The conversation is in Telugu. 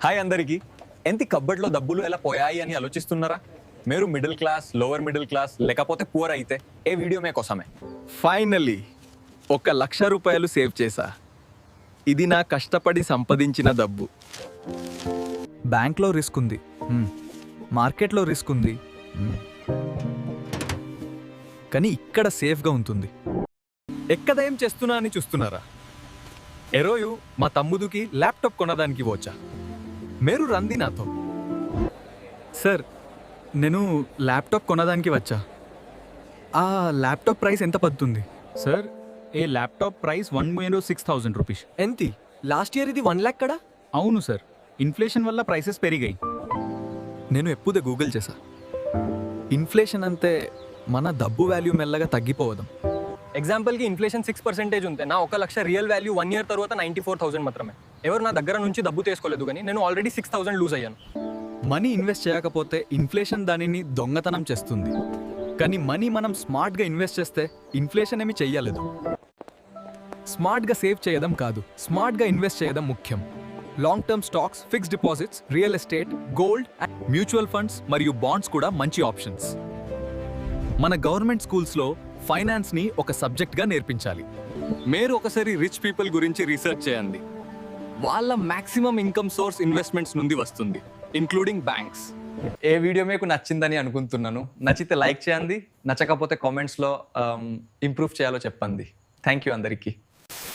హాయ్ అందరికీ. ఎంతి కబ్బడ్లో డబ్బులు ఎలా పోయాయి అని ఆలోచిస్తున్నారా? మీరు middle class, lower middle class లేకపోతే పూర్ అయితే ఏ వీడియో మే కోసమే. ఫైనల్లీ 1,00,000 రూపాయలు సేవ్ చేశా. ఇది నా కష్టపడి సంపాదించిన డబ్బు. బ్యాంక్లో రిస్క్ ఉంది, మార్కెట్లో రిస్క్ ఉంది, కానీ ఇక్కడ సేఫ్గా ఉంటుంది. ఎక్కడ ఏం చేస్తున్నా అని చూస్తున్నారా? ఎరోయు మా తమ్ముడికి ల్యాప్టాప్ కొనడానికి వచ్చా. మీరు రండి నాతో. సార్, నేను ల్యాప్టాప్ కొనడానికి వచ్చా. ఆ ల్యాప్టాప్ ప్రైస్ ఎంత పడుతుంది? సార్, ఏ ల్యాప్టాప్ ప్రైస్ 1,06,000 రూపీస్. ఎంతి? లాస్ట్ ఇయర్ ఇది 1 lakh కదా? అవును సార్, ఇన్ఫ్లేషన్ వల్ల ప్రైసెస్ పెరిగాయి. నేను ఎప్పుడే గూగుల్ చేశా. ఇన్ఫ్లేషన్ అంతే మన డబ్బు వాల్యూ మెల్లగా తగ్గిపోవడం. ఎగ్జాంపుల్కి ఇన్ఫ్లేషన్ 6% ఉంటే నా 1,00,000 రియల్ వాల్యూ 1 year తర్వాత 94,000 మాత్రమే. ఎవరు నా దగ్గర నుంచి డబ్బు తీసుకోలేదు, కానీ నేను ఆల్రెడీ 6,000 లూజ్ అయ్యాను. మనీ ఇన్వెస్ట్ చేయకపోతే ఇన్ఫ్లేషన్ దానిని దొంగతనం చేస్తుంది. కానీ మనీ మనం స్మార్ట్గా ఇన్వెస్ట్ చేస్తే ఇన్ఫ్లేషన్ ఏమి చెయ్యలేదు. స్మార్ట్గా సేవ్ చేయడం కాదు, స్మార్ట్గా ఇన్వెస్ట్ చేయడం ముఖ్యం. Long term stocks, fixed deposits, real estate, gold, mutual funds మరియు బాండ్స్ కూడా మంచి ఆప్షన్స్. మన గవర్నమెంట్ స్కూల్స్లో ఫైనాన్స్ని ఒక సబ్జెక్ట్గా నేర్పించాలి. మీరు ఒకసారి రిచ్ పీపుల్ గురించి రీసెర్చ్ చేయండి. వాళ్ళ మాక్సిమం ఇన్కమ్ సోర్స్ ఇన్వెస్ట్మెంట్స్ నుండి వస్తుంది, ఇంక్లూడింగ్ బ్యాంక్స్. ఏ వీడియో మీకు నచ్చిందని అనుకుంటున్నాను. నచ్చితే లైక్ చేయండి, నచ్చకపోతే కామెంట్స్లో ఇంప్రూవ్ చేయాలో చెప్పండి. థ్యాంక్ యూ అందరికీ.